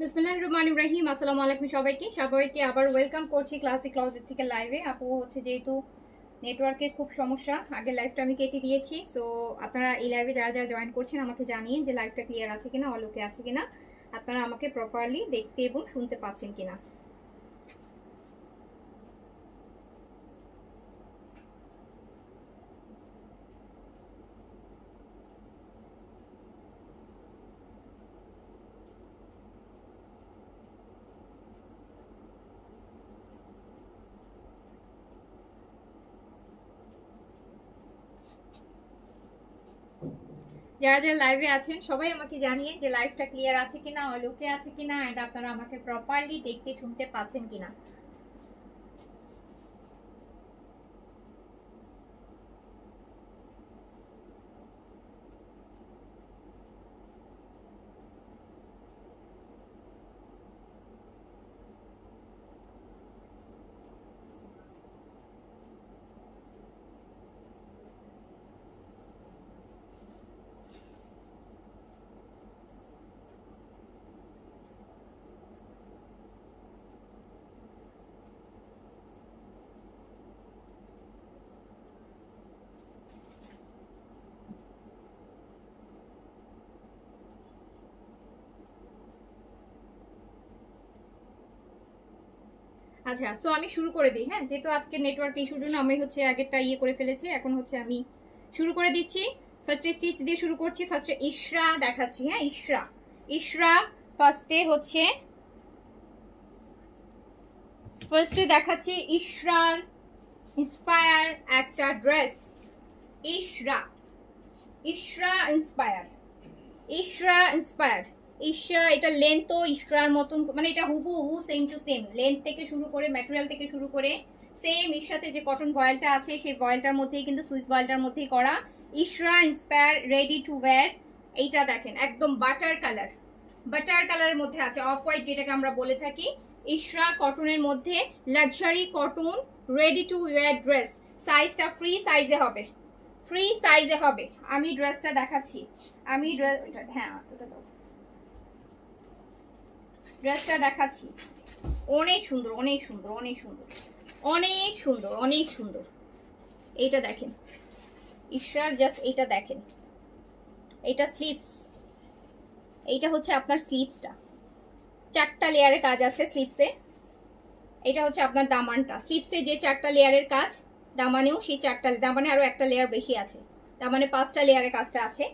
বিসমিল্লাহির রহমানির রহিম। আসসালামু আলাইকুম সবাইকে আবার ওয়েলকাম করছি ক্লাসিক ক্লজেট থেকে লাইভে। আপু হচ্ছে যেহেতু নেটওয়ার্কের খুব সমস্যা, আগের লাইভটা আমি কেটে দিয়েছি। সো আপনারা এই লাইভে যারা যারা জয়েন করছেন আমাকে জানিয়ে যে লাইভটা ক্লিয়ার আছে কিনা, অলোকে আছে কিনা, আপনারা আমাকে প্রপারলি দেখতে এবং শুনতে পাচ্ছেন কিনা। যারা যারা লাইভে আছেন সবাই আমাকে জানিয়ে যে লাইভটা ক্লিয়ার আছে কিনা, অলোকে আছে কিনা, এন্ড আপনারা আমাকে প্রপারলি দেখতে শুনতে পাচ্ছেন কিনা। আচ্ছা, সো আমি শুরু করে দিই। হ্যাঁ, যেহেতু আজকে নেটওয়ার্ক ইস্যুর জন্য আমি হচ্ছে আগেরটা করে ফেলেছি, এখন হচ্ছে আমি শুরু করে দিচ্ছি। ফার্স্টে স্টিচ দিয়ে শুরু করছি। ফার্স্টে ইশরা দেখাচ্ছি। হ্যাঁ, ইশরা ইশরা ফার্স্টে দেখাচ্ছি ইশরার ইন্সপায়ার একটা ড্রেস। ইশরা ইশরা ইন্সপায়ার ইশরা ইন্সপায়ার ইশরা, এটা লেন্থ তো ইশরার মতন, মানে এটা হুবহু সেম টু সেম, লেন্থ থেকে শুরু করে ম্যাটেরিয়াল থেকে শুরু করে সেম। ইশরাতে যে কটন ভয়েলটা আছে সেই ভয়েলটার মধ্যেই কিন্তু সুইস ভয়েলটার মধ্যেই করা। ইশরা ইন্সপায়ার রেডি টু ওয়্যার। এইটা দেখেন একদম বাটার কালারের মধ্যে আছে, অফ হোয়াইট যেটাকে আমরা বলে থাকি। ইশরা কটনের মধ্যে luxury cotton ready to wire dress. সাইজটা ফ্রি সাইজে হবে। আমি ড্রেসটা দেখাচ্ছি। ড্রেসটা দেখাচ্ছি। অনেক সুন্দর। এইটা দেখেন ইশরার, জাস্ট এইটা দেখেন। এইটা স্লিভস, এইটা হচ্ছে আপনার স্লিভসটা, 4টা লেয়ারের কাজ আছে স্লিভসে। এটা হচ্ছে আপনার দামানটা, স্লিভসে যে 4টা লেয়ারের কাজ, দামানেও সেই 4টা, দামানে আরো একটা লেয়ার বেশি আছে, দামানে 5টা লেয়ারের কাজটা আছে।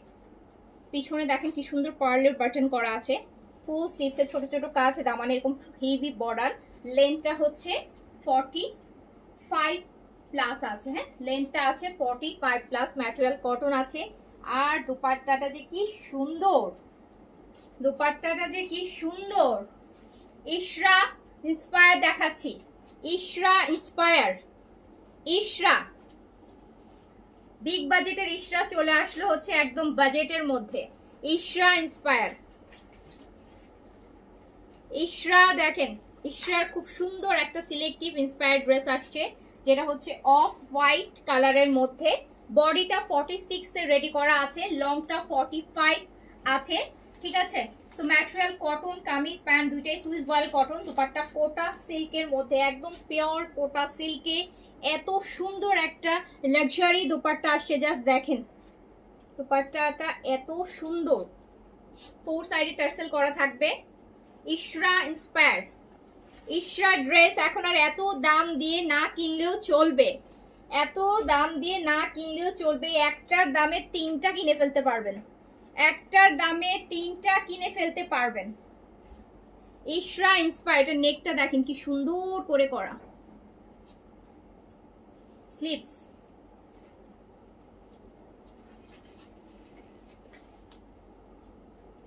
পিছনে দেখেন কি সুন্দর পার্লের বাটন করা আছে। ফুল স্লিভসে ছোট ছোট কাজ, দামানে এরকম হেভি বর্ডার। লেন্থটা হচ্ছে 45 প্লাস আছে। হ্যাঁ, লেন্থটা আছে 45 প্লাস। ম্যাটেরিয়াল কটন আছে। আর দুপাট্টাটা যে কি সুন্দর, ইশরা ইন্সপায়ার দেখাচ্ছি। ইশরা বিগ বাজেটের ইশরা চলে আসলো হচ্ছে একদম বাজেটের মধ্যে। ইশরা ইন্সপায়ার, ইশরা দেখেন, ইশরার খুব সুন্দর একটা সিলেক্টিভ ইন্সপায়ার্ড ড্রেস আসছে, যেটা হচ্ছে অফ হোয়াইট কালারের মধ্যে। বডিটা 46 এ রেডি করা আছে, লংটা 45 আছে। ঠিক আছে, so material cotton, kameez pant দুইটাই সুইস ভয়েল কটন। দুপাট্টা কোটা সিল্কের মধ্যে, একদম পিওর কোটা সিল্কে এত সুন্দর একটা লাক্সারি দুপাট্টা আসছে। জাস্ট দেখেন দুপাট্টাটা এত সুন্দর, 4 সাইডে টার্সেল করা থাকবে। ইশরা ইন্সপায়ার, ইশরা ড্রেস এখন আর এত দাম দিয়ে না কিনলেও চলবে, একটার দামে 3টা কিনে ফেলতে পারবেন। ইশরা ইন্সপায়ার, এটা নেকটা দেখেন কি সুন্দর করে করা, স্লিভস।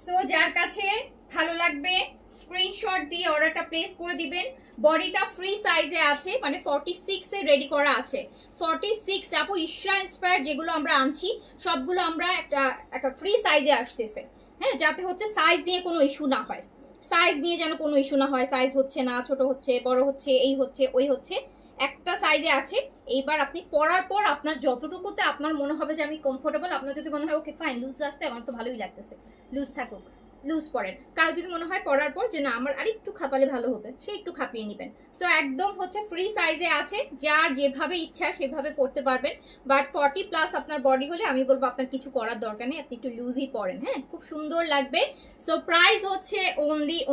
সো যার কাছে ভালো লাগবে স্ক্রিনশট দিয়ে অর্ডারটা প্লেস করে দিবেন। বডিটা ফ্রি সাইজে আছে, মানে 46 এ রেডি করা আছে। 46 আপু, ইশরা ইন্সপায়ার যেগুলো আমরা আনছি সবগুলো আমরা একটা ফ্রি সাইজে আসতেছে। হ্যাঁ, যাতে হচ্ছে সাইজ নিয়ে কোনো ইস্যু না হয়, সাইজ হচ্ছে না, ছোট হচ্ছে, বড় হচ্ছে, এই হচ্ছে ওই হচ্ছে, একটা সাইজে আছে। এইবার আপনি পরার পর আপনার যতটুকুতে আপনার মনে হবে যে আমি কমফোর্টেবল, আপনার যদি মনে হয় ওকে ফাইন লুজ আসতে আমার তো ভালোই লাগতেছে, লুজ থাকুক, লুজ পরেন। কারো যদি মনে হয় পরার পর যে না আমার আর একটু খাপালে ভালো হবে, সে একটু খাপিয়ে নেবেন। সো একদম হচ্ছে ফ্রি সাইজে আছে, যার যেভাবে ইচ্ছা সেভাবে পরতে পারবেন। বাট 40+ আপনার বডি হলে আমি বলবো আপনার কিছু করার দরকার নেই, আপনি একটু লুজই পরেন। হ্যাঁ, খুব সুন্দর লাগবে। সো প্রাইস হচ্ছে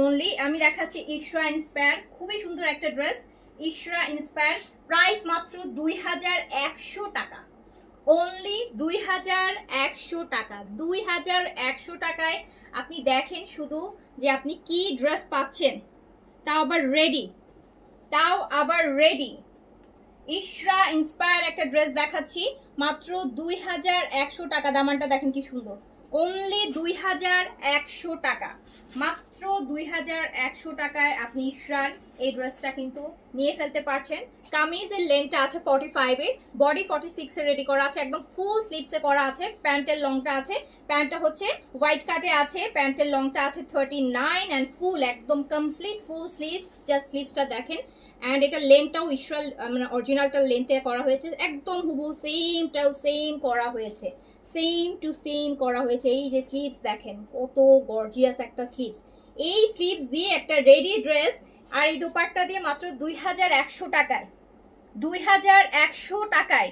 অনলি আমি দেখাচ্ছি ইশরা ইন্সপায়ার, খুবই সুন্দর একটা ড্রেস। ইশরা ইন্সপায়ার, প্রাইস মাত্র 2100 টাকা। অনলি 2100 টাকা। 2100 টাকায় আপনি দেখেন শুধু যে আপনি কি ড্রেস পাচ্ছেন, তাও আবার রেডি। ইশরা ইন্সপায়ার একটা ড্রেস দেখাচ্ছি মাত্র 2100 টাকা। দামানটা দেখেন কি সুন্দর, অনলি 2100 টাকা। মাত্র 2100 টাকায় আপনি ইশরার এই ড্রেসটা কিন্তু নিয়ে ফেলতে পারছেন। কামিজের লেন্থটা আছে 45 এর, বডি 46 এ রেডি করা আছে, একদম ফুল স্লিভসে করা আছে। প্যান্টের লংটা আছে, প্যান্টটা হচ্ছে হোয়াইট কাটে আছে, প্যান্টের লংটা আছে 39 এন্ড ফুল একদম কমপ্লিট ফুল স্লিভস। জাস্ট স্লিভসটা দেখেন। অ্যান্ড এটা লেন্থটাও ইশরাল মানে অরিজিনালটার লেন্থে করা হয়েছে, একদম হুবহু সেম করা হয়েছে, সেম টু সেম করা হয়েছে। এই যে স্লিভস দেখেন কত গর্জিয়াস একটা স্লিভস, এই স্লিভস দিয়ে একটা রেডি ড্রেস আর এই দোপাট্টা দিয়ে মাত্র 2100 টাকায়। 2100 টাকায়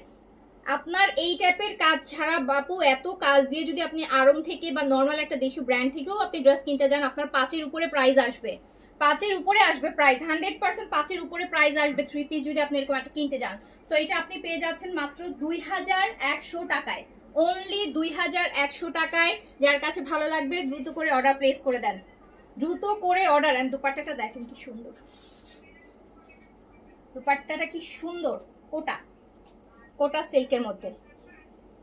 আপনার এই টাইপের কাজ ছাড়া বাপু, এত কাজ দিয়ে যদি আপনি আড়ং থেকে বা নর্মাল একটা দেশি ব্র্যান্ড থেকেও আপনি ড্রেস কিনতে যান, আপনার 5-এর উপরে প্রাইস আসবে, 5-এর উপরে আসবে প্রাইস, 100% 5-এর উপরে প্রাইস আসবে 3 পিস যদি আপনি এরকম একটা কিনতে যান। সো এটা আপনি পেয়ে যাচ্ছেন মাত্র 2100 টাকায়, অনলি 2100 টাকায়। যার কাছে ভালো লাগবে দ্রুত করে অর্ডার প্লেস করে দেন, দ্রুত করে অর্ডার। এন্ড দুপাট্টাটা দেখেন কি সুন্দর, দুপাট্টাটা কি সুন্দর, কোটা সিল্কের মধ্যে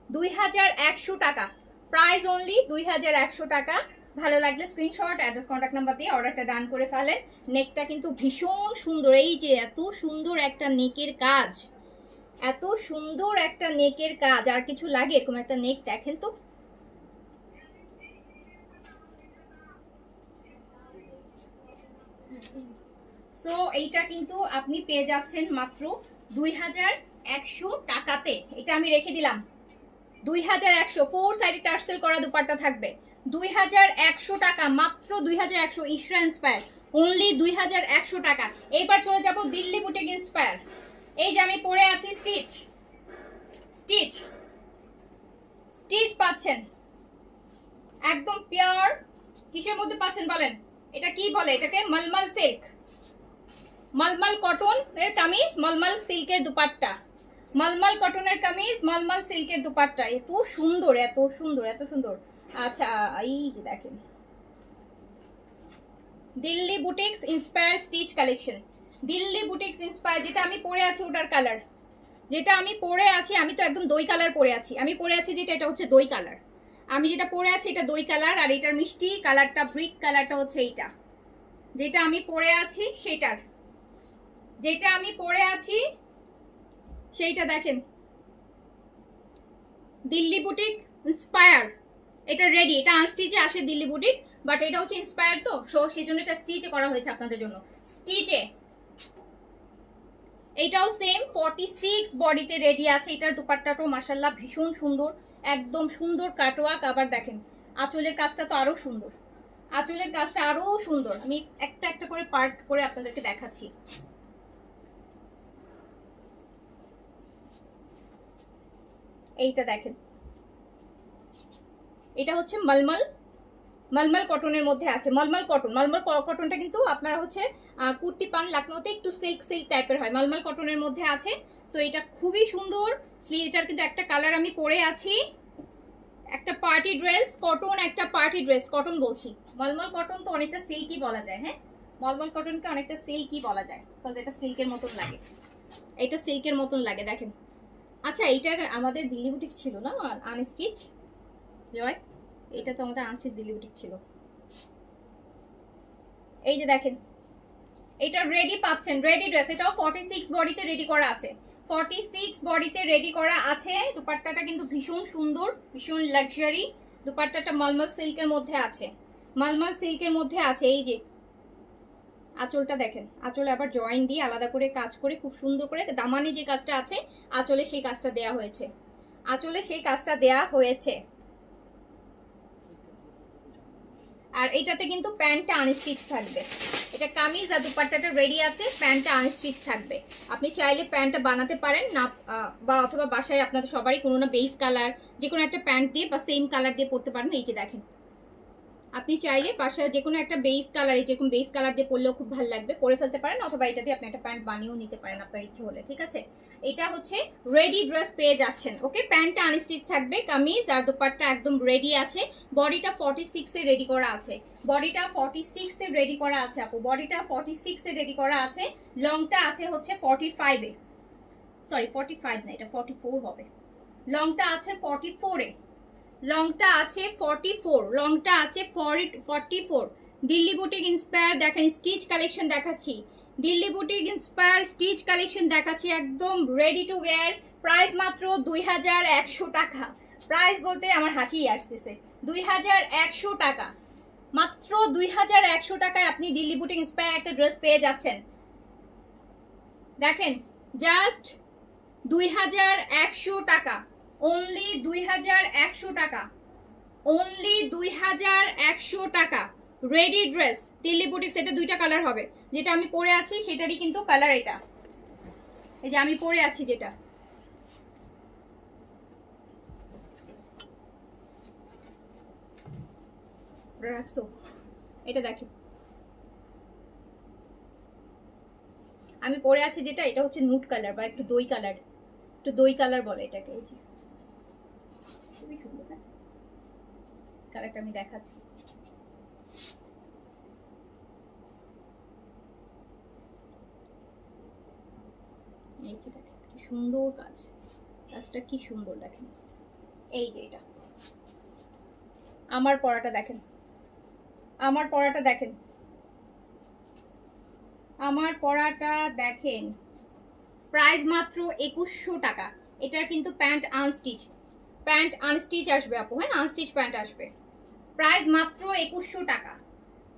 2100 টাকা, প্রাইস অনলি 2100 টাকা। ভালো লাগলে স্ক্রিনশট, অ্যাড্রেস, কন্ট্যাক্ট নাম্বার দিয়ে অর্ডারটা ডান করে ফেলেন। নেকটা কিন্তু ভীষণ সুন্দর, এই যে এত সুন্দর একটা নেকের কাজ, এত সুন্দর একটা নেকের কাজ, আর কিছু লাগে এরকম একটা নেক দেখেন তো। সো এইটা কিন্তু আপনি পেয়ে যাচ্ছেন মাত্র 2100 টাকাতে। এটা আমি রেখে দিলাম 2100, 4 সাইডে টার্সেল করা দুপাট্টা থাকবে 2100 টাকা, মাত্র 2100। ইশরা ইন্সপায়ার, অনলি 2100 টাকা। এইবার চলে যাব দিল্লি বুটিক ইন্সপায়ার। এই যে আমি পরে আছি স্টিচ পাচ্ছেন একদম পিওর। কিসের মধ্যে পাচ্ছেন বলেন, এটা কি বলে, এটাকে মলমল সিল্ক, মলমল কটন এর কামিজ, মলমল সিল্কের দুপাট্টা, মলমল কটনের কামিজ, মলমল সিল্কের দুপাট্টা। এত সুন্দর, এত সুন্দর, এত সুন্দর। আচ্ছা এই যে দেখেন Delhi boutiques inspire stitch collection, Delhi boutiques inspire. যেটা আমি পরে আছি ওটার কালার, যেটা আমি পরে আছি, আমি তো একদম দই কালার পরে আছি, আমি পরে আছি যেটা, এটা হচ্ছে দই কালার। আমি যেটা পরে আছি এটা দই কালার, আর এটার মিষ্টি কালারটা, ব্রিক কালারটা হচ্ছে এইটা। যেটা আমি পরে আছি সেটার, যেটা আমি পরে আছি সেইটা দেখেন, দিল্লি বুটিক ইন্সপায়ার। এটা রেডি, এটা আনস্টিচে আসে দিল্লি বুটিক, বাট এটা হচ্ছে ইন্সপায়ার তো, সো সেই জন্য এটা স্টিচে করা হয়েছে আপনাদের জন্য, স্টিচে। এটাও সেম 46 বডিতে রেডি আছে। এটার দুপাট্টাটাও মাশাল্লাহ ভীষণ সুন্দর, একদম সুন্দর কাটওয়ার্ক। আবার দেখেন আঁচলের কাজটা তো আরো সুন্দর, আঁচলের কাজটা আরো সুন্দর। আমি একটা একটা করে পার্ট করে আপনাদেরকে দেখাচ্ছি। এইটা দেখেন, এটা হচ্ছে মলমল কটনের মধ্যে আছে, মলমল কটনটা কিন্তু আপনারা হচ্ছে কুর্তি পান লাকনোতে একটু সিল্ক টাইপের হয়, মলমল কটনের মধ্যে আছে। সো এটা খুবই সুন্দর। এটার কিন্তু একটা কালার আমি পরে আছি, একটা পার্টি ড্রেস কটন, একটা পার্টি ড্রেস কটন বলছি, মলমল কটন তো অনেকটা সিল্কি বলা যায়। হ্যাঁ, মলমল কটনকে অনেকটা সিল্কি বলা যায়, বিকজ এটা সিল্কের মতন লাগে, এটা সিল্কের মতন লাগে দেখেন। আচ্ছা এইটার আমাদের দিল্লি বুটিক ছিল না আনস্টিচ, জয়, এটা তো আমাদের আনস্টিচ দিল্লি বুটিক ছিল। এই যে দেখেন এটা রেডি পাচ্ছেন, রেডি ড্রেস। এটাও 46 বডিতে রেডি করা আছে, 46 বডিতে রেডি করা আছে। দুপাট্টাটা কিন্তু ভীষণ সুন্দর, ভীষণ লাক্সারি। দুপাট্টাটা মলমল সিল্কের মধ্যে আছে, মলমল সিল্কের মধ্যে আছে। এই যে আঁচলটা দেখেন, আঁচলে আবার জয়েন দিয়ে আলাদা করে কাজ করে খুব সুন্দর করে দামানে যে কাজটা আছে আঁচলে সেই কাজটা দেয়া হয়েছে, আঁচলে সেই কাজটা দেয়া হয়েছে। আর এটাতে কিন্তু প্যান্টটা আনস্টিচ থাকবে। এটা কামিজ আর দুপাট্টাটা রেডি আছে, প্যান্টটা আনস্টিচ থাকবে। আপনি চাইলে প্যান্টটা বানাতে পারেন না, বা অথবা বাসায় আপনাদের সবারই কোনো না বেস কালার যে কোনো একটা প্যান্ট দিয়ে বা সেম কালার দিয়ে পরতে পারেন। এই যে দেখেন, আপনি চাইলে বাসায় যে কোনো একটা বেস কালার, যেরকম বেস কালার দিয়ে পরলেও খুব ভালো লাগবে, পরে ফেলতে পারেন, অথবা এটা দিয়ে আপনি একটা প্যান্ট বানিয়েও নিতে পারেন আপনার ইচ্ছে হলে। ঠিক আছে, এটা হচ্ছে রেডি ড্রেস পেয়ে যাচ্ছেন। ওকে, প্যান্টটা আনস্টিচ থাকবে, কামিজ আর দুপাট্টা একদম রেডি আছে। বডিটা 46 এ রেডি করা আছে, বডিটা 46 এ রেডি করা আছে আপু, বডিটা 46 এ রেডি করা আছে। লংটা আছে হচ্ছে 45 এ, সরি 45 না, এটা 44 হবে। লংটা আছে 44 এ, লংটা আছে 44, লংটা আছে 44। দিল্লি বুটিক ইন্সপায়ার দেখেন, স্টিচ কালেকশন দেখাচ্ছি, Delhi boutique inspire stitch collection দেখাচ্ছি, একদম রেডি টু ওয়্যার। প্রাইস মাত্র 2100 টাকা। প্রাইস বলতে আমার হাসিই আসতেছে, 2100 টাকা, মাত্র 2100 টাকায় আপনি দিল্লি বুটিক ইন্সপায়ার একটা ড্রেস পেয়ে যাচ্ছেন। দেখেন, জাস্ট 2100 টাকা, অনলি 2100 টাকা, অনলি 2100 টাকা। Ready dress Delhi boutiques. এটা দুইটা কালার হবে, যেটা আমি পরে আছি সেটারই কিন্তু কালার এটা, এই যে আমি পরে আছি যেটা। রাখছো এটা দেখি, আমি পরে আছি যেটা, এটা হচ্ছে নুট কালার বা একটু দই কালার, একটু দই কালার বলে এটাকে। এই যে খুবই সুন্দর কালারটা আমি দেখাচ্ছি। এই যে দেখেন কি সুন্দর কাজ, কাজটা কি সুন্দর দেখেন। এই যে এটা আমার পরাটা দেখেন, আমার পরাটা দেখেন, আমার পরাটা দেখেন। প্রাইস মাত্র 2100 টাকা। এটার কিন্তু প্যান্ট আনস্টিচ, প্যান্ট আনস্টিচ আসবে আপু, হ্যাঁ আনস্টিচ প্যান্ট আসবে। প্রাইস মাত্র 2100 টাকা,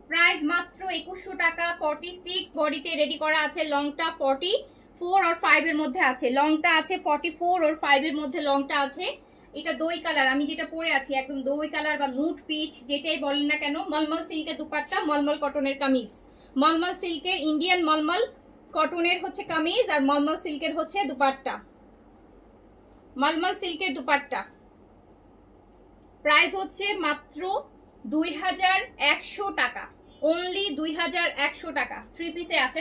প্রাইস মাত্র 2100 টাকা। 46 বডিতে রেডি করা আছে, লংটা 44 আর 5 এর মধ্যে আছে, লংটা আছে 44 আর 5 এর মধ্যে লংটা আছে। এটা দই কালার, আমি যেটা পরে আছি একদম দই কালার বা নুট পিচ যেটাই বলেন না কেন। মলমল সিল্কের দুপাট্টা, মলমল কটনের কামিজ, মলমল সিল্কের ইন্ডিয়ান মলমল কটনের হচ্ছে কামিজ, আর মলমল সিল্কের হচ্ছে দুপাট্টা, মলমল সিল্কের দুপাট্টা। প্রাইস হচ্ছে মাত্র 2100 টাকা, অনলি 2100 টাকা। 3 পিসে আছে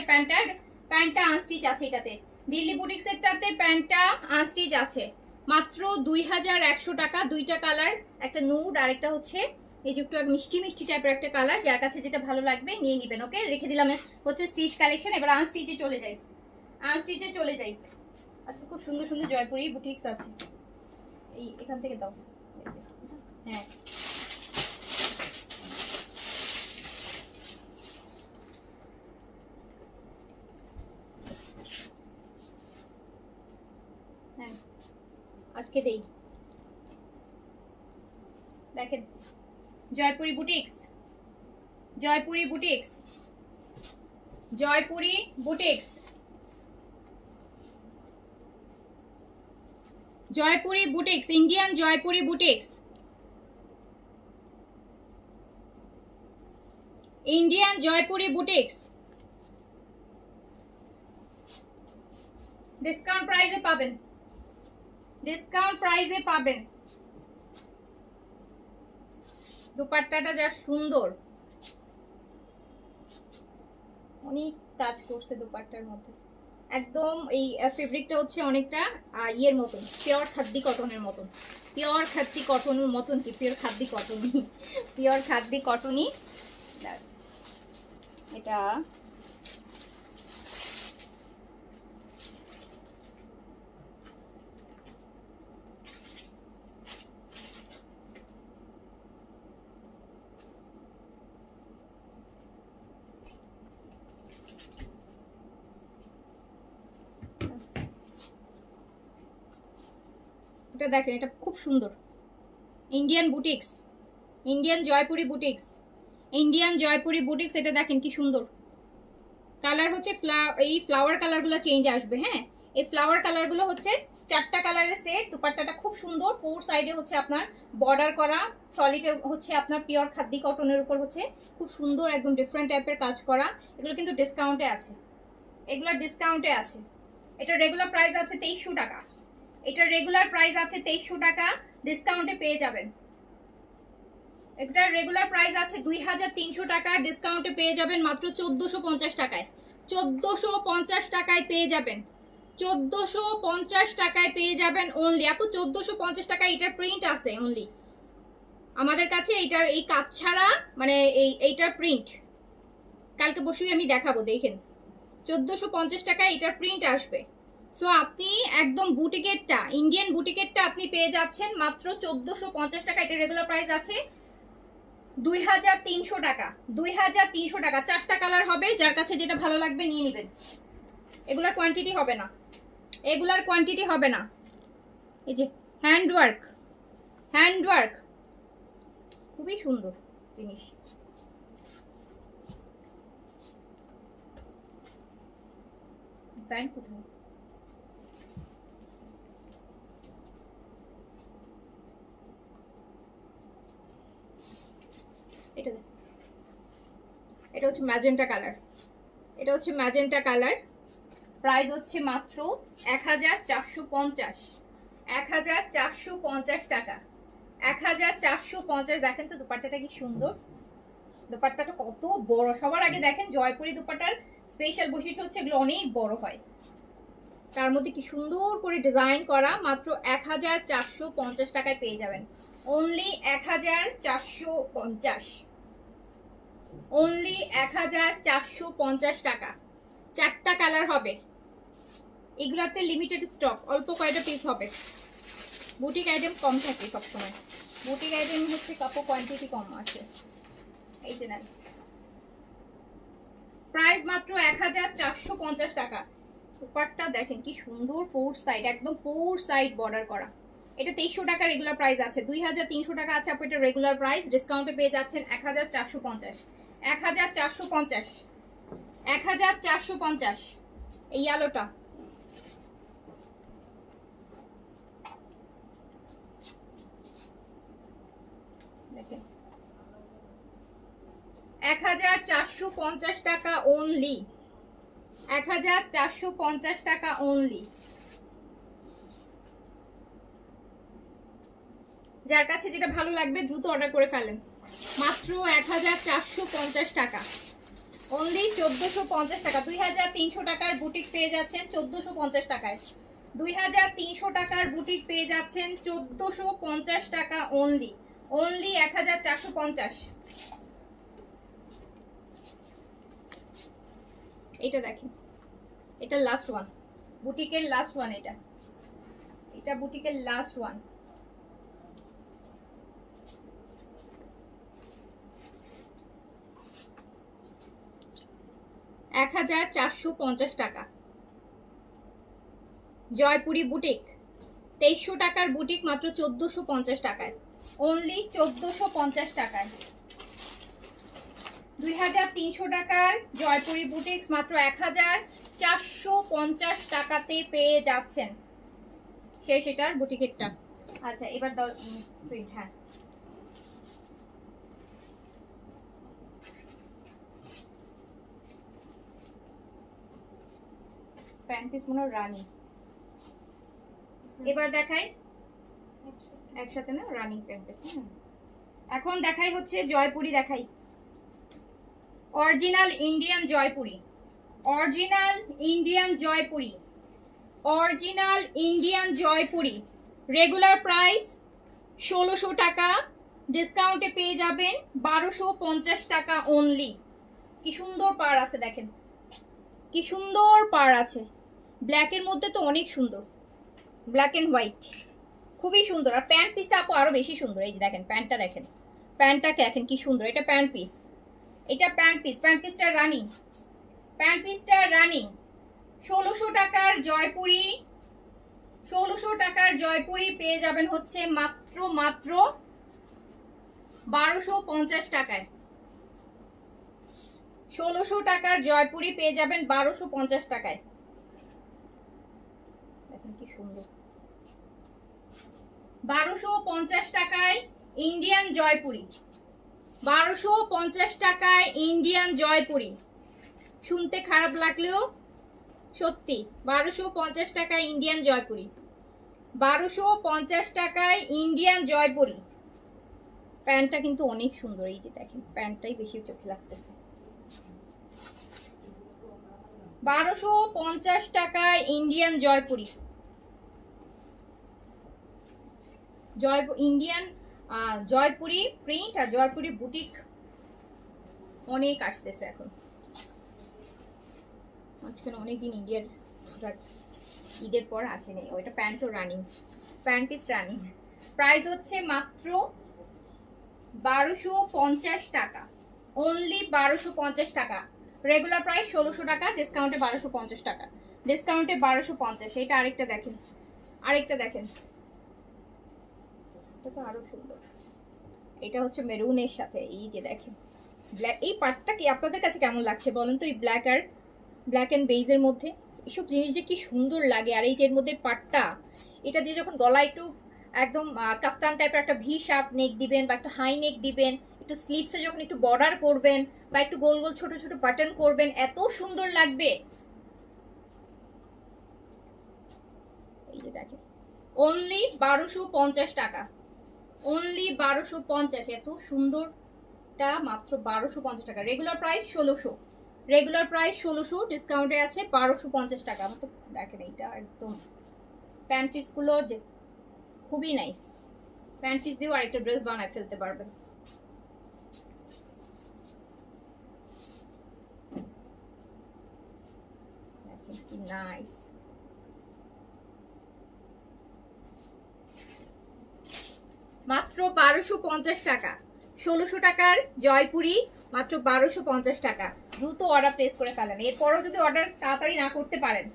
প্যান্টটা আনস্টিচ আছে এটাতে, দিল্লি বুটিক্স এরটাতে প্যান্টটা আনস্টিচ আছে, মাত্র 2100 টাকা। দুইটা কালার, একটা নুড আর একটা হচ্ছে এই যে একটু মিষ্টি মিষ্টি টাইপের একটা কালার, যার কাছে যেটা ভালো লাগবে নিয়ে নেবেন। ওকে, রেখে দিলাম হচ্ছে স্টিচ কালেকশন। এবার আনস্টিচে চলে যাই, আনস্টিচে চলে যাই। আজকে খুব সুন্দর সুন্দর জয়পুরি বুটিক্স আছে, এই এখান থেকে দাও। হ্যাঁ, হ্যাঁ আজকে দেই। দেখেন Jaipuri boutiques, Jaipuri boutiques, Jaipuri boutiques, Jaipuri boutiques, Indian Jaipuri boutiques, Indian Jaipuri boutiques. Discount প্রাইসে পাবেন, ডিসকাউন্ট প্রাইসে পাবেন। দুপাট্টাটা যা সুন্দর, অনেক কাজ করছে দুপাট্টার মধ্যে, একদম এই ফেব্রিকটা হচ্ছে অনেকটা ইয়ের মতন, পিওর খাদ্দি কটনের মতন, পিওর খাদ্দি কটনের মতন, কি পিওর খাদ্দি কটনই, পিওর খাদ্দি কটনই এটা। এটা দেখেন, এটা খুব সুন্দর, Indian boutiques, Indian Jaipuri boutiques, Indian Jaipuri boutiques. এটা দেখেন কি সুন্দর কালার হচ্ছে, এই ফ্লাওয়ার কালারগুলো চেঞ্জ আসবে। হ্যাঁ, এই ফ্লাওয়ার কালারগুলো হচ্ছে 4টা কালারের সেট। দুপাট্টাটা খুব সুন্দর, 4 সাইডে হচ্ছে আপনার বর্ডার করা, সলিড হচ্ছে আপনার পিওর খাদ্দি কটনের উপর হচ্ছে খুব সুন্দর একদম ডিফারেন্ট টাইপের কাজ করা। এগুলো কিন্তু ডিসকাউন্টে আছে, এগুলো ডিসকাউন্টে আছে। এটা রেগুলার প্রাইস আছে 2300 টাকা, এটা রেগুলার প্রাইস আছে 2300 টাকা, ডিসকাউন্টে পেয়ে যাবেন। এটা রেগুলার প্রাইস আছে 2300 টাকা, ডিসকাউন্টে পেয়ে যাবেন মাত্র 1450 টাকায়। 1450 টাকায় পেয়ে যাবেন, 1450 টাকায় পেয়ে যাবেন অনলি। আপু 1450 টাকায় এটার প্রিন্ট আছে অনলি আমাদের কাছে। এইটার এই কাজ ছাড়া মানে এইটার প্রিন্ট কালকে বসেই আমি দেখাবো, দেখেন 1450 টাকায় এটার প্রিন্ট আসবে। সো আপনি একদম বুটিকেটটা, ইন্ডিয়ান বুটিকেটটা আপনি পেয়ে যাচ্ছেন মাত্র 1450 টাকা। এটা রেগুলার প্রাইস আছে 2300 টাকা, 2300 টাকা। 4টা কালার হবে, যার কাছে যেটা ভালো লাগবে নিয়ে নেবেন। এগুলার কোয়ান্টিটি হবে না, এগুলার কোয়ান্টিটি হবে না। এই যে হ্যান্ডওয়ার্ক, হ্যান্ডওয়ার্ক খুবই সুন্দর জিনিস। প্যান্ট কোথায়? এটা এটা হচ্ছে ম্যাজেন্টা কালার, এটা হচ্ছে ম্যাজেন্টা কালার। প্রাইস হচ্ছে মাত্র 1450, 1450 টাকা, 1450। দেখেন তো দুপাট্টাটা কি সুন্দর, দুপাট্টাটা কত বড়। সবার আগে দেখেন জয়পুরি দুপাট্টার স্পেশাল বৈশিষ্ট্য হচ্ছে এগুলো অনেক বড় হয়, তার মধ্যে কি সুন্দর করে ডিজাইন করা। মাত্র 1450 টাকায় পেয়ে যাবেন, অনলি 1450, অনলি 1450 টাকা। 4টা কালার হবে, এগুলাতে লিমিটেড স্টক, অল্প কয়টা পিস হবে। বুটিক আইটেম কম থাকে সবসময়, বুটিক আইটেম হচ্ছে কাপড় কোয়ান্টিটি কম আসে। এই যে নেন, প্রাইস মাত্র 1450 টাকা। সুপারটা দেখেন কি সুন্দর, 4 সাইড, একদম 4 সাইড বর্ডার করা। এটা 2300 টাকা রেগুলার প্রাইস আছে, 2300 টাকা আছে আপু এটা রেগুলার প্রাইস। ডিসকাউন্টে পেয়ে যাচ্ছেন 1450, 1450, 1450। এই আলোটা দেখেন 1450 টাকা অনলি, 1450 টাকা অনলি। যার কাছে যেটা ভালো লাগবে দ্রুত অর্ডার করে ফেলেন। মাত্র 1450 টাকা, অনলি 1450 টাকা। 2300 টাকার বুটিক পেয়ে যাচ্ছেন 1450 টাকায়, 2300 টাকার বুটিক পেয়ে যাচ্ছেন 1450 টাকা অনলি, অনলি 1450। এটা দেখেন, এটা লাস্ট ওয়ান, বুটিকের লাস্ট ওয়ান, এটা এটা বুটিকের লাস্ট ওয়ান। এক 1450 টাকা জয়পুরি বুটিক। 2300 টাকার বুটিক মাত্র 1450 টাকায়, অনলি 1450 টাকায়। 2300 টাকার জয়পুরি বুটিক্স মাত্র 1450 টাকাতে পেয়ে যাচ্ছেন। শেষ এটার বুটিকেরটা। আচ্ছা এবার দাও প্রিন্ট। হ্যাঁ প্যান্ট পিস মনে হয় রানি। এবার দেখাই একসাথে না, রানিং প্যান্ট পিস। এখন দেখাই হচ্ছে জয়পুরি, দেখাই original Indian Jaipuri, original Indian Jaipuri, original Indian Jaipuri. Regular price 1600 টাকা, ডিসকাউন্টে পেয়ে যাবেন 1250 টাকা অনলি। কি সুন্দর পাড় আছে দেখেন, কি সুন্দর পাড় আছে। ব্ল্যাকের মধ্যে তো অনেক সুন্দর, ব্ল্যাক এন্ড হোয়াইট খুবই সুন্দর। আর প্যান্ট পিসটা আপু আরো বেশি সুন্দর। এই যে দেখেন প্যান্টটা, দেখেন প্যান্টটা দেখেন কি সুন্দর। এটা প্যান্ট পিস, এটা প্যান্ট পিস, প্যান্ট পিসটা রানিং, প্যান্ট পিসটা রানিং। 1600 টাকার জয়পুরি, 1600 টাকার জয়পুরি পেয়ে যাবেন হচ্ছে মাত্র মাত্র 1250 টাকায়। 1600 টাকার জয়পুরি পেয়ে যাবেন 1250 টাকায়। দেখেন কি সুন্দর, 1250 টাকায় ইন্ডিয়ান জয়পুরি, 1250 টাকায় ইন্ডিয়ান জয়পুরি। শুনতে খারাপ লাগলেও সত্যি, 1250 টাকায় ইন্ডিয়ান জয়পুরি, 1250 টাকায় ইন্ডিয়ান জয়পুরি। প্যান্টটা কিন্তু অনেক সুন্দর, এই যে দেখেন প্যান্টটাই বেশি চোখে লাগতেছে। 1250 টাকায় Indian Jaipuri, Indian Jaipuri print আর জয়পুরি বুটিক অনেক আসতেছে এখন। মাঝখানে অনেকদিন ইন্ডিয়ার ঈদের পর আসেনি। ওইটা প্যান্টও running, pant piece running. Price হচ্ছে মাত্র 1250 টাকা, অনলি 1250 টাকা। রেগুলার প্রাইস 1600 টাকা, ডিসকাউন্টে 1250 টাকা, ডিসকাউন্টে 1250। এটা আরেকটা দেখেন, আরেকটা দেখেন, এটা তো আরো সুন্দর। এটা হচ্ছে মেরুনের সাথে, এই যে দেখেন ব্ল্যাক। এই পার্টটা কি আপনাদের কাছে কেমন লাগছে বলেন তো? এই ব্ল্যাক আর ব্ল্যাক অ্যান্ড বেইজের মধ্যে এসব জিনিস যে কি সুন্দর লাগে। আর এই যে এর মধ্যে পাটটা, এটা দিয়ে যখন গলায় একটু একদম কাফতান টাইপের একটা ভি শার্প নেক দিবেন বা একটা হাই নেক দিবেন, একটু স্লিভসে যখন একটু বর্ডার করবেন বা একটু গোল গোল ছোট ছোট বাটন করবেন, এত সুন্দর লাগবে। এই যে দেখেন, অনলি 1250 টাকা, অনলি 1250। এত সুন্দরটা মাত্র 1250 টাকা। রেগুলার প্রাইস 1600, রেগুলার প্রাইস 1600, ডিসকাউন্টে আছে 1250 টাকা। আমার তো দেখেন এইটা একদম প্যান্ট পিসগুলো যে খুবই নাইস। প্যান্ট পিস দিয়েও আরেকটা ড্রেস বানায় ফেলতে পারবেন। দেখেন কি নাইস। মাত্র 1250 টাকা, 1600 টাকার জয়পুরি মাত্র 1250 টাকা। দ্রুত অর্ডার প্লেস করে ফেলেন। এরপরও যদি অর্ডার তাড়াতাড়ি না করতে পারেন,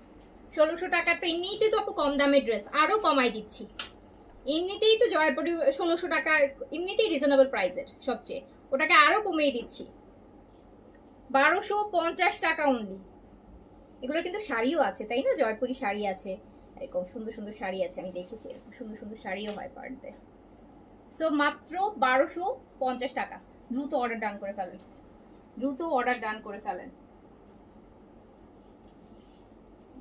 1600 টাকার তো এমনিতেই তো আপু কম দামের ড্রেস, আরো কমাই দিচ্ছি। এমনিতেই তো জয়পুরি 1600 টাকা, এমনিতেই রিজনেবল প্রাইসের সবচেয়ে, ওটাকে আরো কমিয়ে দিচ্ছি 1250 টাকা অনলি। এগুলো কিন্তু শাড়িও আছে তাই না? জয়পুরি শাড়ি আছে, এরকম সুন্দর সুন্দর শাড়ি আছে, আমি দেখেছি এরকম সুন্দর সুন্দর শাড়িও হয় পার ডে। সো মাত্র 1250 টাকা। দ্রুত অর্ডার ডান করে ফেলেন, দ্রুত অর্ডার ডান করে ফেলেন।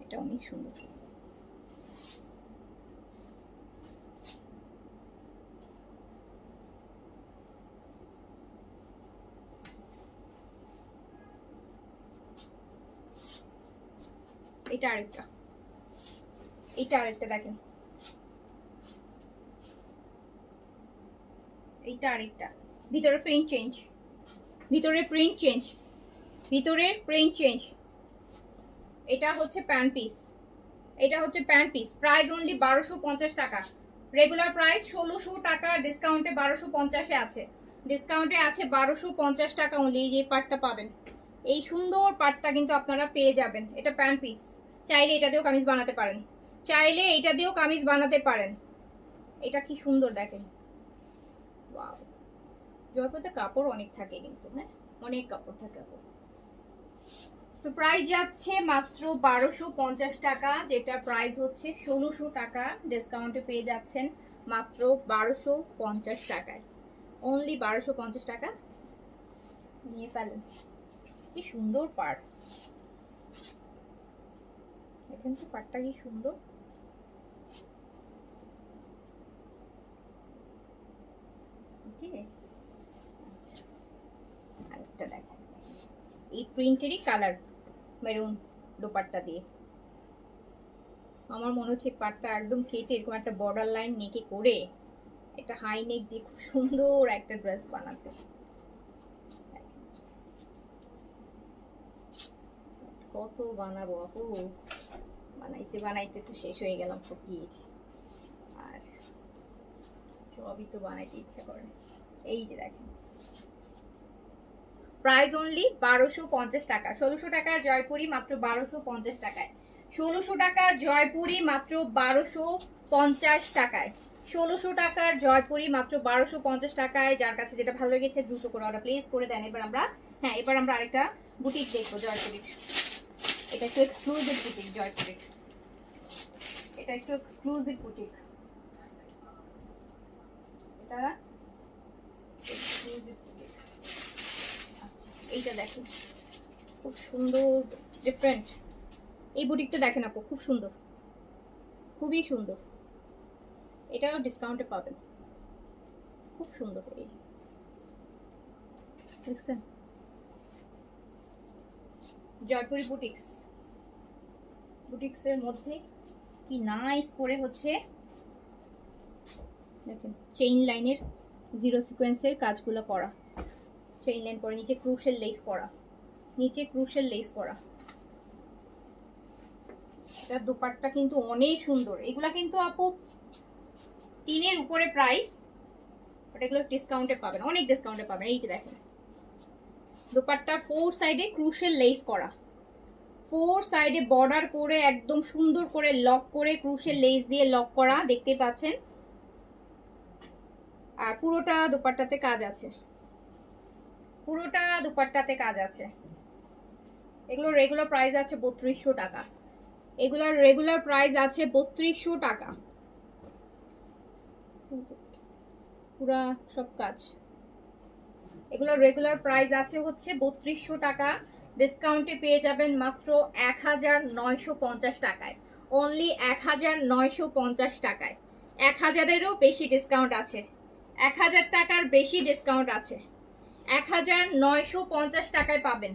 এটা অনেক সুন্দর। এটা আরেকটা, এটা আরেকটা দেখেন, এইটা আরেকটা। ভিতরে প্রিন্ট চেঞ্জ, ভিতরে প্রিন্ট চেঞ্জ, ভিতরে প্রিন্ট চেঞ্জ। এটা হচ্ছে প্যান্ট পিস, এটা হচ্ছে প্যান্ট পিস। প্রাইস অনলি 1250 টাকা, রেগুলার প্রাইস 1600 টাকা, ডিসকাউন্টে 1250-এ আছে, ডিসকাউন্টে আছে 1250 টাকা অনলি। এই যে পার্টটা পাবেন, এই সুন্দর পার্টটা কিন্তু আপনারা পেয়ে যাবেন। এটা প্যান্ট পিস, চাইলে এটা দিয়েও কামিজ বানাতে পারেন, চাইলে এটা দিয়েও কামিজ বানাতে পারেন। এটা কি সুন্দর দেখেন, ওয়াও। জয়পুরতে কাপড় অনেক থাকে কিন্তু, হ্যাঁ অনেক কাপড় থাকে আপু। তো প্রাইস যাচ্ছে মাত্র 1250 টাকা, যেটা প্রাইস হচ্ছে 1600 টাকা, ডিসকাউন্টে পেয়ে যাচ্ছেন মাত্র 1250 টাকায়, অনলি 1250 টাকা নিয়ে ফেলেন। কি সুন্দর পার্ট, দেখেন তো পার্টটা কি সুন্দর। ওকে, আচ্ছা আরেকটা দেখেন, এই প্রিন্টেরই কালার মেরুন দোপাট্টা দিয়ে। আমার মনে হচ্ছে পাটটা একদম কেটে এরকম একটা বর্ডার লাইন নেকে করে একটা হাই নেক দিয়ে খুব সুন্দর একটা ড্রেস বানাতে। কত বানাবো আপু, বানাইতে বানাইতে তো শেষ হয়ে গেলাম ফকির, আর সবই তো বানাইতে ইচ্ছা করে। এই যে দেখেন, প্রাইস অনলি 1250 টাকা, 1600 টাকার জয়পুরি মাত্র 1250 টাকায়, 1600 টাকার জয়পুরি মাত্র 1250 টাকায়, 1600 টাকার জয়পুরি মাত্র 1250 টাকায়। যার কাছে যেটা ভালো লেগেছে দ্রুত করে অর্ডার প্লেস করে দেন। এবার আমরা, হ্যাঁ এবার আমরা আরেকটা বুটিক দেখবো জয়পুরির। এটা একটু এক্সক্লুসিভ বুটিক জয়পুরির, এটা একটু এক্সক্লুসিভ বুটিক। এটা আচ্ছা, এইটা দেখেন খুব সুন্দর, ডিফারেন্ট। এই বুটিকটা দেখেন আপু, খুব সুন্দর, খুবই সুন্দর। এটাও ডিসকাউন্টে পাবেন, খুব সুন্দর। এই যে দেখছেন, জয়পুরি বুটিক্স, বুটিক্সের মধ্যে কি নাইস করে হচ্ছে দেখেন চেইন লাইনের জিরো সিকোয়েন্সের কাজগুলো করা, চেইন লাইন করে নিচে ক্রুশেল লেস করা, নিচে ক্রুশেল লেস করা। এটা দুপাট্টা কিন্তু অনেক সুন্দর। এগুলা কিন্তু আপু 3-এর উপরে প্রাইস, বাট এগুলো ডিসকাউন্টে পাবেন, অনেক ডিসকাউন্টে পাবেন। এই যে দেখেন দুপাট্টার 4 সাইডে ক্রুশেল লেস করা, 4 সাইডে বর্ডার করে একদম সুন্দর করে লক করে ক্রুশেল লেস দিয়ে লক করা, দেখতে পাচ্ছেন। আর পুরোটা দুপাট্টাতে কাজ আছে, পুরোটা দুপাট্টাতে কাজ আছে। এগুলো রেগুলার প্রাইস আছে 3200 টাকা, এগুলোর রেগুলার প্রাইস আছে 3200 টাকা। পুরা সব কাজ, এগুলোর রেগুলার প্রাইস আছে হচ্ছে 3200 টাকা, ডিসকাউন্টে পেয়ে যাবেন মাত্র 1950 টাকায়, অনলি 1950 টাকায়। 1000-এরও বেশি ডিসকাউন্ট আছে, 1000 টাকার বেশি ডিসকাউন্ট আছে। 1950 টাকায় পাবেন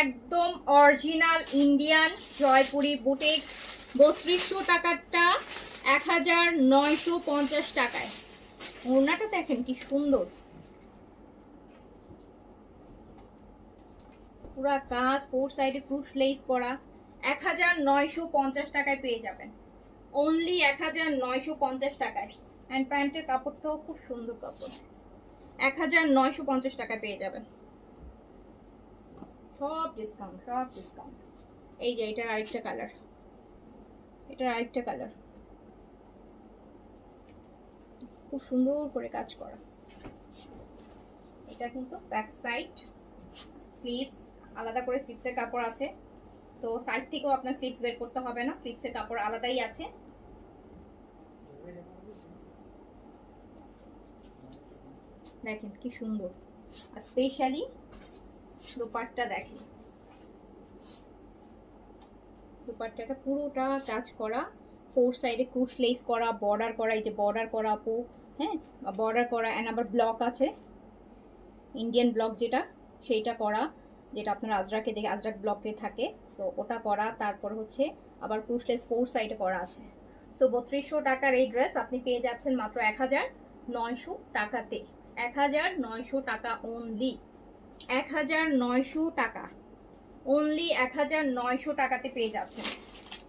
একদম অরিজিনাল ইন্ডিয়ান জয়পুরি বুটিক। 3200 টাকারটা 1950 টাকায়। ওড়নাটা দেখেন কি সুন্দর, পুরা কাজ 4 সাইডে ক্রুশ লেস করা। 1950 টাকায় পেয়ে যাবেন, অনলি 1950 টাকায়। অ্যান্ড প্যান্টের কাপড়টাও খুব সুন্দর কাপড়, 1950 টাকায় পেয়ে যাবেন। সব ডিসকাউন্ট, সব ডিসকাউন্ট। এই যে এটার আরেকটা কালার, এটার আরেকটা কালার, খুব সুন্দর করে কাজ করা। এটা কিন্তু ব্যাক সাইড, স্লিভস আলাদা করে স্লিভসের কাপড় আছে, সো সাইড থেকেও আপনার স্লিভস বের করতে হবে না, স্লিভসের কাপড় আলাদাই আছে। দেখেন কি সুন্দর। আর স্পেশালি দুপাট্টা দেখেন, দুপাট্টাটা পুরোটা কাজ করা, 4 সাইডে ক্রুশ লেস করা, বর্ডার করা। এই যে বর্ডার করা আপু, হ্যাঁ বর্ডার করা। অ্যান্ড আবার ব্লক আছে, ইন্ডিয়ান ব্লক যেটা, সেইটা করা, যেটা আপনার আজরাকে দেখে আজরাক ব্লকে থাকে, সো ওটা করা। তারপর হচ্ছে আবার ক্রুশলেস 4 সাইডে করা আছে। সো 3200 টাকার এই ড্রেস আপনি পেয়ে যাচ্ছেন মাত্র 1900 টাকাতে, 1900 টাকা অনলি, 1900 টাকা অনলি, 1900 টাকাতে পেয়ে যাচ্ছেন।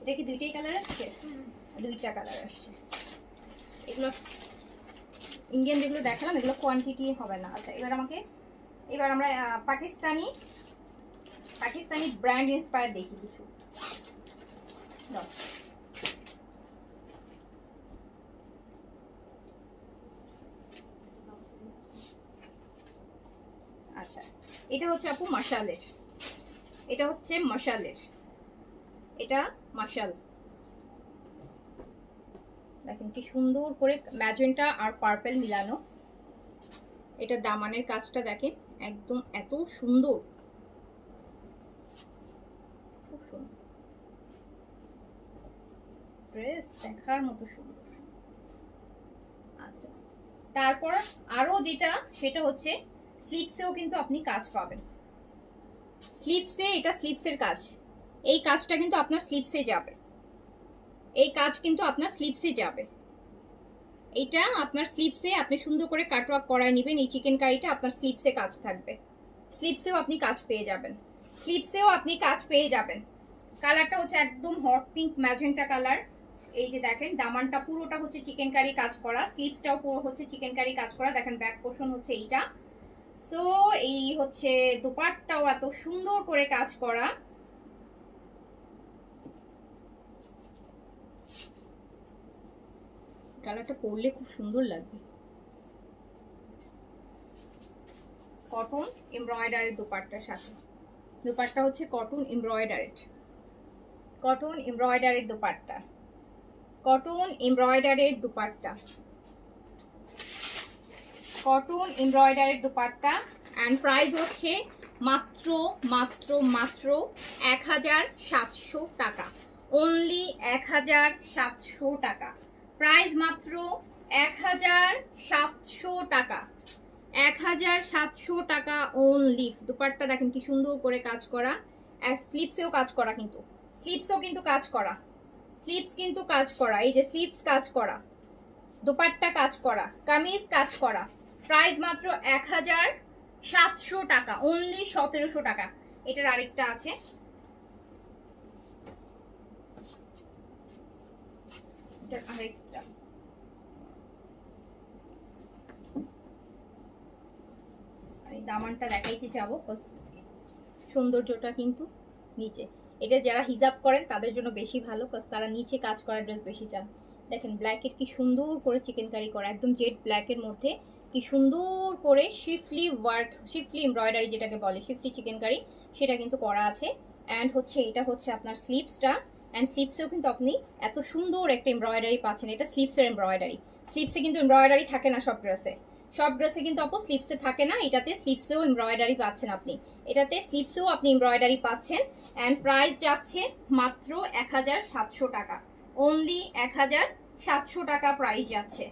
এটা কি দুইটাই কালার আসছে? দুইটা কালার আসছে। এগুলো ইন্ডিয়ান যেগুলো দেখালাম এগুলো কোয়ান্টিটি হবে না। আচ্ছা এবার আমরা পাকিস্তানি ব্র্যান্ড ইন্সপায়ার দেখি কিছু। আচ্ছা এটা হচ্ছে আপু মশালের, এটা হচ্ছে মশালের, এটা মশাল। দেখেন কি সুন্দর করে ম্যাজেন্টা আর পার্পল মিলানো। এটা দামানের কাজটা দেখেন একদম এত সুন্দর, খুব সুন্দর ড্রেস, দেখার মতো সুন্দর। আচ্ছা তারপর আরো যেটা, সেটা হচ্ছে স্লিপসেও কিন্তু আপনি কাজ পাবেন। স্লিপসে, এটা স্লিপসের কাজ, এই কাজটা কিন্তু আপনার স্লিপসে যাবে, এই কাজ কিন্তু আপনার স্লিপসে যাবে। এইটা আপনার স্লিপসে আপনি সুন্দর করে কাটওয়ার্ক করায় নেবেন। এই চিকেন কারিটা আপনার স্লিপসে কাজ থাকবে, স্লিপসেও আপনি কাজ পেয়ে যাবেন, স্লিপসেও আপনি কাজ পেয়ে যাবেন। কালারটা হচ্ছে একদম হট পিঙ্ক ম্যাজেন্টা কালার। এই যে দেখেন দামানটা পুরোটা হচ্ছে চিকেন কারি কাজ করা, স্লিপসটাও পুরো হচ্ছে চিকেন কারি কাজ করা। দেখেন ব্যাক পোর্শন হচ্ছে এইটা। সো এই হচ্ছে দুপাট্টাও এত সুন্দর করে কাজ করা। কালারটা পরলে খুব সুন্দর লাগবে। কটন এমব্রয়ডারির দুপাট্টার সাথে, দুপাট্টা হচ্ছে কটন এমব্রয়ডারিড, কটন এমব্রয়ডারির দুপাট্টা, কটন এমব্রয়ডারির দুপাট্টা। কটন এমব্রয়ডারির দুপাট্টা অ্যান্ড প্রাইস হচ্ছে মাত্র মাত্র মাত্র 1700 টাকা। অনলি 1700 টাকা। প্রাইস মাত্র 1700 টাকা। 1700 টাকা অনলি। দুপাট্টা দেখেন কি সুন্দর করে কাজ করা, স্লিপসেও কাজ করা, কিন্তু স্লিপসও কিন্তু কাজ করা, স্লিপস কিন্তু কাজ করা, এই যে স্লিপস কাজ করা, দুপাট্টা কাজ করা, কামিজ কাজ করা। প্রাইস মাত্র 1700 টাকা। অনলি 1700 টাকা। এটার আরেকটা আছে, এটার আরেকটা আমি দামানটা দেখাইতে যাবো, সৌন্দর্যটা কিন্তু নিচে। এটা যারা হিজাব করেন তাদের জন্য বেশি ভালো, কজ তারা নিচে কাজ করা ড্রেস বেশি চান। দেখেন ব্ল্যাকের কি সুন্দর করে চিকেন কারি করা, একদম জেড ব্ল্যাকের মধ্যে কি সুন্দর করে শিফলি ওয়ার্ক, শিফলি এমব্রয়ডারি যেটাকে বলে, শিফলি চিকেন কারি, সেটা কিন্তু করা আছে। অ্যান্ড হচ্ছে এটা হচ্ছে আপনার স্লিপসটা, অ্যান্ড স্লিপসেও কিন্তু আপনি এত সুন্দর একটা এমব্রয়ডারি পাচ্ছেন। এটা স্লিপসের এমব্রয়ডারি। স্লিপসে কিন্তু এমব্রয়ডারি থাকে না সব ড্রেসে, সব ড্রেসে কিন্তু আপু স্লিপসে থাকে না। এটাতে স্লিপসেও এমব্রয়ডারি পাচ্ছেন আপনি, এটাতে স্লিপসেও আপনি এমব্রয়ডারি পাচ্ছেন। অ্যান্ড প্রাইস যাচ্ছে মাত্র 1700 টাকা। অনলি 1700 টাকা প্রাইস যাচ্ছে।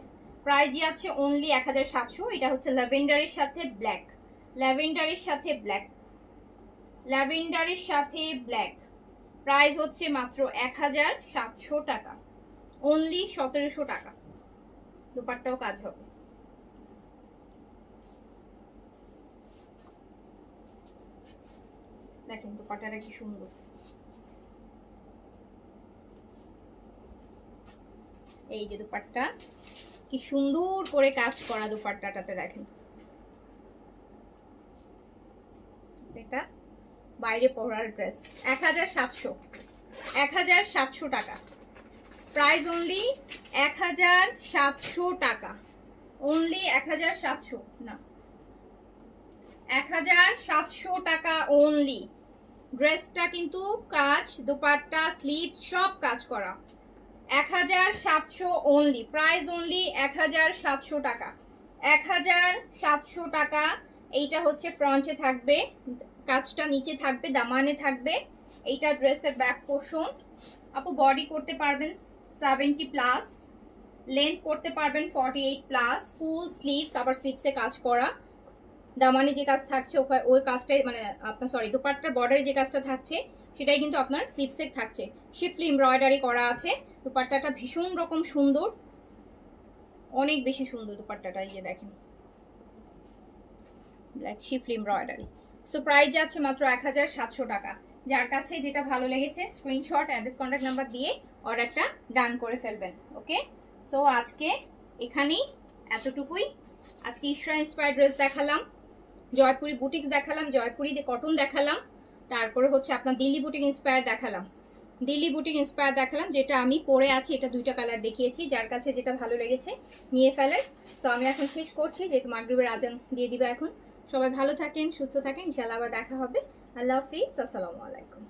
প্রাইস যাচ্ছে অনলি 1700। এটা হচ্ছে ল্যাভেন্ডারের সাথে ব্ল্যাক, ল্যাভেন্ডারের সাথে ব্ল্যাক, ল্যাভেন্ডারের সাথে ব্ল্যাক। প্রাইস হচ্ছে মাত্র 1700 টাকা। অনলি 1700 টাকা। দুপাট্টাও কাজ হবে। দেখেন দুপাট্টাটা কি সুন্দর, এই যে দুপাট্টা কি সুন্দর করে কাজ করা দুপাট্টাটাতে দেখেন। এটা বাইরে পরার ড্রেস। 1700, 1700 টাকা। প্রাইস অনলি 1700 টাকা। অনলি 1700 না, 1700 টাকা অনলি। ড্রেসটা কিন্তু কাজ, দুপাট্টা, স্লিভ সব কাজ করা। 1700 অনলি। প্রাইস অনলি 1700 টাকা। 1700 টাকা। এইটা হচ্ছে ফ্রন্টে থাকবে, কাজটা নিচে থাকবে, দামানে থাকবে। এইটা ড্রেসের ব্যাক পোর্শন। আপু বডি করতে পারবেন 70+, লেন্থ করতে পারবেন 48+, ফুল স্লিভস, আবার স্লিভসে কাজ করা। দামানে যে কাজ থাকছে ওই কাজটাই, মানে আপনার সরি দুপাট্টার বর্ডারে যে কাজটা থাকছে সেটাই কিন্তু আপনার স্লিভসে থাকছে। শিফলি এমব্রয়ডারি করা আছে। দুপাট্টাটা ভীষণ রকম সুন্দর, অনেক বেশি সুন্দর দুপাট্টাটা, এই যে দেখেন ব্ল্যাক শিফলি এমব্রয়ডারি। সো প্রাইস যাচ্ছে মাত্র 1700 টাকা। যার কাছে যেটা ভালো লেগেছে স্ক্রিনশট, অ্যাড্রেস, কন্ট্যাক্ট নাম্বার দিয়ে অর্ডারটা ডান করে ফেলবেন। ওকে, সো আজকে এখানেই এতটুকুই। আজকে ইশরা ইন্সপায়ার্ড ড্রেস দেখালাম, জয়পুরি বুটিক্স দেখালাম, জয়পুরি কটন দেখালাম, তারপরে হচ্ছে আপনার দিল্লি বুটিক ইন্সপায়ার দেখালাম, দিল্লি বুটিক ইন্সপায়ার দেখালাম, যেটা আমি পরে আছি। এটা দুইটা কালার দেখিয়েছি, যার কাছে যেটা ভালো লেগেছে নিয়ে ফেলেন। সো আমি এখন শেষ করছি, যেহেতু মাগরিবের আজান দিয়ে দিবে এখন। সবাই ভালো থাকেন, সুস্থ থাকেন, ইনশাআল্লাহ আবার দেখা হবে। আল্লাহ হাফিজ, আসসালামু আলাইকুম।